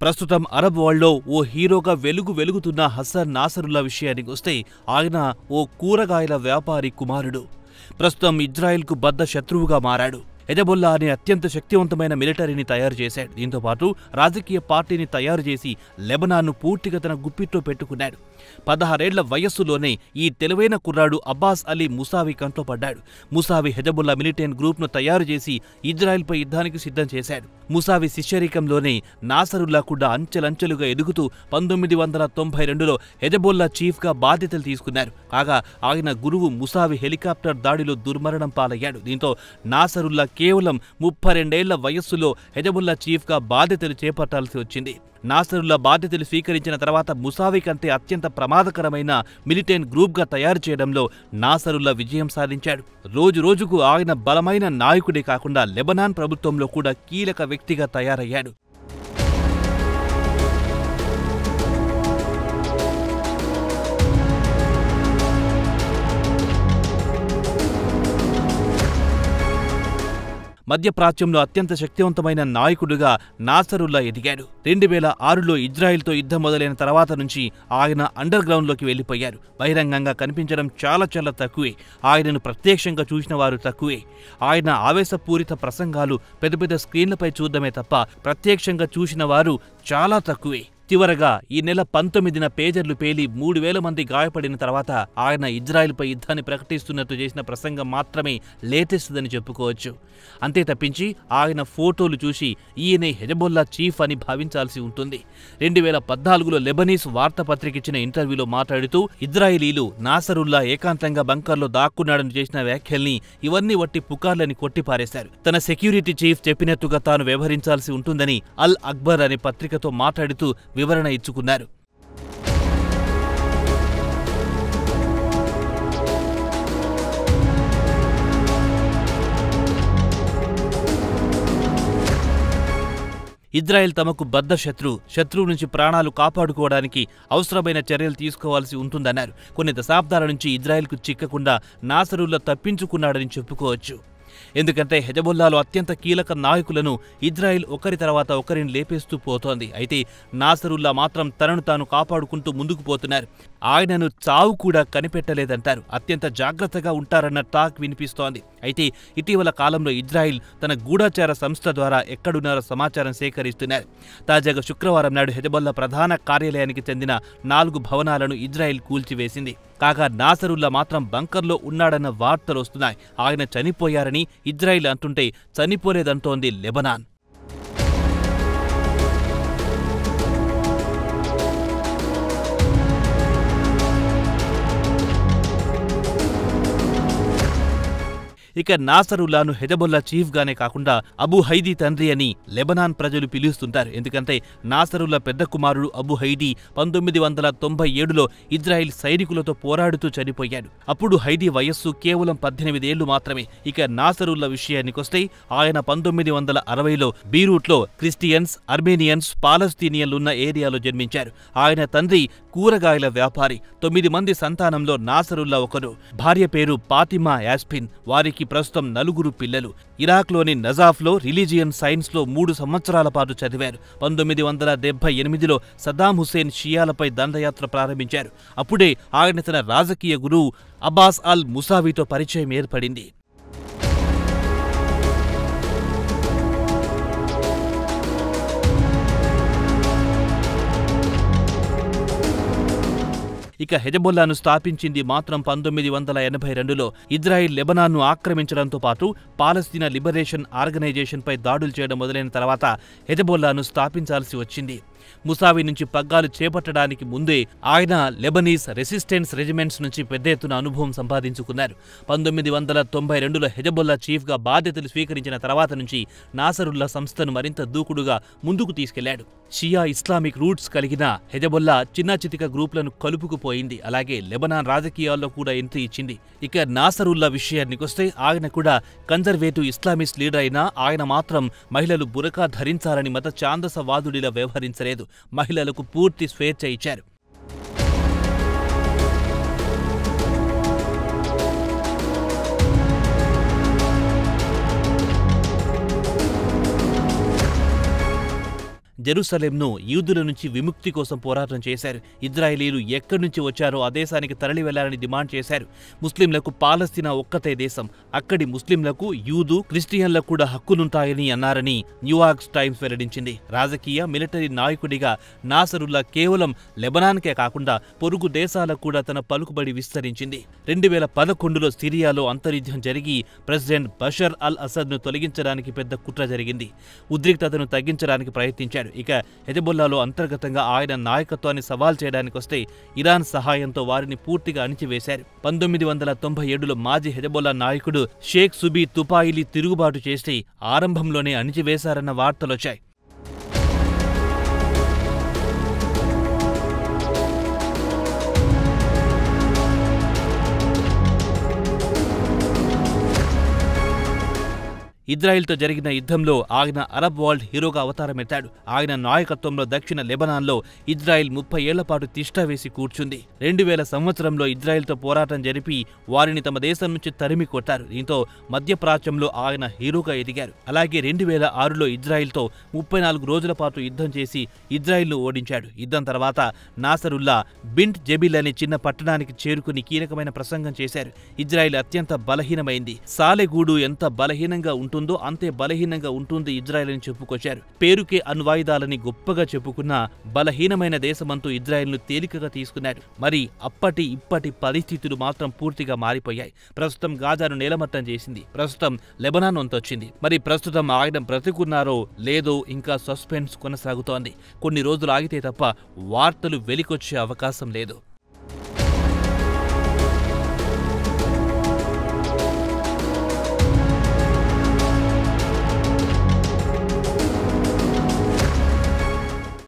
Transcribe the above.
ప్రస్తుతం అరబ్ వరల్డ్లో ఓ హీరోగా వెలుగుతున్న హసన్ నాసరుల్లా విషయానికి వస్తే ఆయన ఓ కూరగాయల వ్యాపారి కుమారుడు. ప్రస్తుతం ఇజ్రాయెల్కు బద్ద శత్రువుగా మారాడు. హెజబొల్లా అనే అత్యంత శక్తివంతమైన మిలిటరీని తయారు చేశాడు. దీంతో పాటు రాజకీయ పార్టీని తయారు చేసి లెబనాన్ను పూర్తిగా తన గుప్పిట్లో పెట్టుకున్నాడు. 16 ఏళ్ల వయస్సులోనే ఈ తెలివైన కుర్రాడు అబ్బాస్ అలీ ముసావి కంట్లో పడ్డాడు. ముసావి హెజబొల్లా మిలిటెంట్ గ్రూప్ను తయారు చేసి ఇజ్రాయెల్పై యుద్ధానికి సిద్ధం చేశాడు. ముసావి శిష్యరికంలోనే నాసరుల్లా కూడా అంచెలంచెలుగా ఎదుగుతూ 1992లో హెజబొల్లా చీఫ్గా బాధ్యతలు తీసుకున్నారు. కాగా ఆయన గురువు ముసావి హెలికాప్టర్ దాడిలో దుర్మరణం పాలయ్యాడు. దీంతో నాసరుల్లా కేవలం 32 ఏళ్ల వయస్సులో హెజబొల్లా చీఫ్గా బాధ్యతలు చేపట్టాల్సి వచ్చింది. నాసరుల్లా బాధ్యతలు స్వీకరించిన తర్వాత ముసావి కంటే అత్యంత ప్రమాదకరమైన మిలిటెంట్ గ్రూప్గా తయారు చేయడంలో నాసరుల్లా విజయం సాధించాడు. రోజురోజుకు ఆయన బలమైన నాయకుడే కాకుండా లెబనాన్ ప్రభుత్వంలో కూడా కీలక వ్యక్తిగా తయారయ్యాడు. మధ్యప్రాచ్యంలో అత్యంత శక్తివంతమైన నాయకుడిగా నాసరుల్లా ఎదిగాడు. 2006లో ఇజ్రాయెల్తో యుద్ధం మొదలైన తర్వాత నుంచి ఆయన అండర్ గ్రౌండ్లోకి వెళ్లిపోయారు. బహిరంగంగా కనిపించడం చాలా తక్కువే. ఆయనను ప్రత్యక్షంగా చూసిన వారు తక్కువే. ఆయన ఆవేశపూరిత ప్రసంగాలు పెద్ద స్క్రీన్లపై చూడడమే తప్ప ప్రత్యక్షంగా చూసిన వారు చాలా తక్కువే. చివరగా ఈ నెల 19న పేజర్లు పేలి 3000 మంది గాయపడిన తర్వాత ఆయన ఇజ్రాయెల్పై యుద్ధాన్ని ప్రకటిస్తున్నట్టు చేసిన ప్రసంగం మాత్రమే లేటెస్ట్దని చెప్పుకోవచ్చు. అంతే తప్పించి ఆయన ఫోటోలు చూసి ఈయనే హెజబొల్లా చీఫ్ అని భావించాల్సి ఉంటుంది. 2014లో లెబనీస్ వార్తాపత్రిక ఇచ్చిన ఇంటర్వ్యూలో మాట్లాడుతూ ఇజ్రాయిలీలు నాసరుల్లా ఏకాంతంగా బంకర్లో దాక్కున్నాడని చేసిన వ్యాఖ్యల్ని ఇవన్నీ వట్టి పుకార్లని కొట్టిపారేశారు. తన సెక్యూరిటీ చీఫ్ చెప్పినట్టుగా తాను వ్యవహరించాల్సి ఉంటుందని అల్ అక్బర్ అనే పత్రికతో మాట్లాడుతూ వివరణ ఇచ్చుకున్నారు. ఇజ్రాయెల్ తమకు బద్ద శత్రువు నుంచి ప్రాణాలు కాపాడుకోవడానికి అవసరమైన చర్యలు తీసుకోవాల్సి ఉంటుందన్నారు. కొన్ని దశాబ్దాల నుంచి ఇజ్రాయెల్కు చిక్కకుండా నాసరుల్లా తప్పించుకున్నాడని చెప్పుకోవచ్చు. ఎందుకంటే హెజబొల్లాలో అత్యంత కీలక నాయకులను ఇజ్రాయెల్ ఒకరి తర్వాత ఒకరిని లేపేస్తూ పోతోంది. అయితే నాసరుల్లా మాత్రం తనను తాను కాపాడుకుంటూ ముందుకు పోతున్నారు. ఆయనను చావు కూడా కనిపెట్టలేదంటారు. అత్యంత జాగ్రత్తగా ఉంటారన్న టాక్ వినిపిస్తోంది. అయితే ఇటీవల కాలంలో ఇజ్రాయెల్ తన గూఢచార సంస్థ ద్వారా ఎక్కడున్నారో సమాచారం సేకరిస్తున్నారు. తాజాగా శుక్రవారం నాడు హెజబొల్లా ప్రధాన కార్యాలయానికి చెందిన 4 భవనాలను ఇజ్రాయెల్ కూల్చివేసింది. కాగా నాసరుల్లా మాత్రం బంకర్లో ఉన్నాడన్న వార్తలు వస్తున్నాయి. ఆయన చనిపోయారని ఇజ్రాయెల్ అంటుంటే చనిపోలేదంటోంది లెబనాన్. ఇక నాసరుల్లాను హెజబొల్లా చీఫ్గానే కాకుండా అబు హైదీ తండ్రి అని లెబనాన్ ప్రజలు పిలుస్తుంటారు. ఎందుకంటే నాసరుల్లా పెద్ద కుమారుడు అబు హైదీ 1997లో ఇజ్రాయెల్ సైనికులతో పోరాడుతూ చనిపోయాడు. అప్పుడు హైదీ వయస్సు కేవలం 18 ఏళ్లు మాత్రమే. ఇక నాసరుల్లా విషయానికొస్తే ఆయన 1960లో బీరూట్లో క్రిస్టియన్స్, అర్మేనియన్స్, పాలస్తీనియన్లున్న ఏరియాలో జన్మించారు. ఆయన తండ్రి కూరగాయల వ్యాపారి. 9 మంది సంతానంలో నాసరుల్లా ఒకరు. భార్య పేరు ఫాతిమా యాస్పిన్. వారికి ప్రస్తుతం 4 పిల్లలు. ఇరాక్లోని నజాఫ్లో రిలీజియన్ సైన్స్లో 3 సంవత్సరాల పాటు చదివారు. 1978లో సద్దాం హుస్సేన్ షియాలపై దండయాత్ర ప్రారంభించారు. అప్పుడే ఆయన తన రాజకీయ గురువు అబ్బాస్ అల్ ముసావితో పరిచయం ఏర్పడింది. ఇక హెజబొల్లాను స్థాపించింది మాత్రం 1982లో ఇజ్రాయెల్ లెబనాన్ను ఆక్రమించడంతో పాటు పాలస్తీనా లిబరేషన్ ఆర్గనైజేషన్పై దాడులు చేయడం మొదలైన తర్వాత హెజబొల్లాను స్థాపించాల్సి వచ్చింది. ముసావి నుంచి పగ్గాలు చేపట్టడానికి ముందే ఆయన లెబనీస్ రెసిస్టెన్స్ రెజిమెంట్స్ నుంచి పెద్ద ఎత్తున అనుభవం సంపాదించుకున్నారు. 1992లో హెజబొల్లా చీఫ్గా బాధ్యతలు స్వీకరించిన తర్వాత నుంచి నాసరుల్లా సంస్థను మరింత దూకుడుగా ముందుకు తీసుకెళ్లాడు. షియా ఇస్లామిక్ రూట్స్ కలిగిన హెజబొల్లా చిన్నాచితిక గ్రూపులను కలుపుకుపోయింది. అలాగే లెబనాన్ రాజకీయాల్లో కూడా ఎంట్రీ ఇచ్చింది. ఇక నాసరుల్లా విషయానికొస్తే ఆయన కూడా కన్జర్వేటివ్ ఇస్లామిస్ట్ లీడర్ అయినా ఆయన మాత్రం మహిళలు బురకా ధరించాలని మత ఛాందసవాదుడిలా వ్యవహరించలేదు. మహిళలకు పూర్తి స్వేచ్ఛ ఇచ్చారు. జెరూసలేంను యూదుల నుంచి విముక్తి కోసం పోరాటం చేశారు. ఇజ్రాయేలీలు ఎక్కడి నుంచి వచ్చారో ఆ దేశానికి తరలి వెళ్లాలని డిమాండ్ చేశారు. ముస్లింలకు పాలస్తీనా ఒక్కటే దేశం, అక్కడి ముస్లింలకు యూదు, క్రిస్టియన్లకు కూడా హక్కులుంటాయని అన్నారని న్యూయార్క్ టైమ్స్ వెల్లడించింది. రాజకీయ, మిలిటరీ నాయకుడిగా నాసరుల్లా కేవలం లెబనాన్కే కాకుండా పొరుగు దేశాలకు కూడా తన పలుకుబడి విస్తరించింది. 2011లో సిరియాలో అంతర్యుద్ధం జరిగి ప్రెసిడెంట్ బషర్ అల్ అసద్ను తొలగించడానికి పెద్ద కుట్ర జరిగింది. ఉద్రిక్తతను తగ్గించడానికి ప్రయత్నించాడు. ఇక హెజబొల్లాలో అంతర్గతంగా ఆయన నాయకత్వాన్ని సవాల్ చేయడానికొస్తే ఇరాన్ సహాయంతో వారిని పూర్తిగా అణిచివేశారు. 1997లో మాజీ హెజబొల్లా నాయకుడు షేక్ సుబీ తుపాయిలీ తిరుగుబాటు చేసి ఆరంభంలోనే అణిచివేశారన్న వార్తలొచ్చాయి. ఇజ్రాయెల్తో జరిగిన యుద్ధంలో ఆయన అరబ్ వరల్డ్ హీరోగా అవతారమెత్తాడు. ఆయన నాయకత్వంలో దక్షిణ లెబనాన్లో ఇజ్రాయెల్ 30 ఏళ్ల పాటు తిష్ట వేసి కూర్చుంది. 2000 సంవత్సరంలో ఇజ్రాయెల్తో పోరాటం జరిపి వారిని తమ దేశం నుంచి తరిమి కొట్టారు. దీంతో మధ్యప్రాచ్యంలో ఆయన హీరోగా ఎదిగారు. అలాగే 2006లో ఇజ్రాయెల్తో 34 రోజుల పాటు యుద్ధం చేసి ఇజ్రాయెల్ను ఓడించాడు. యుద్ధం తర్వాత నాసరుల్లా బింట్ జెబిల్ అనే చిన్న పట్టణానికి చేరుకుని కీలకమైన ప్రసంగం చేశారు. ఇజ్రాయెల్ అత్యంత బలహీనమైంది, సాలెగూడు ఎంత బలహీనంగా ఉంటుందో అంతే బలహీనంగా ఉంటుంది ఇజ్రాయెల్ అని చెప్పుకొచ్చారు. పేరుకే అణ్వాయుధాలని గొప్పగా చెప్పుకున్న బలహీనమైన దేశమంటూ ఇజ్రాయెల్ను తేలికగా తీసుకున్నాడు. మరి ఇప్పటి పరిస్థితులు మాత్రం పూర్తిగా మారిపోయాయి. ప్రస్తుతం గాజాను నేలమట్టం చేసింది. ప్రస్తుతం లెబనాన్ వంతొచ్చింది. మరి ప్రస్తుతం ఆయన బ్రతికున్నారో లేదో ఇంకా సస్పెన్స్ కొనసాగుతోంది. కొన్ని రోజులు ఆగితే తప్ప వార్తలు వెలికొచ్చే అవకాశం లేదు.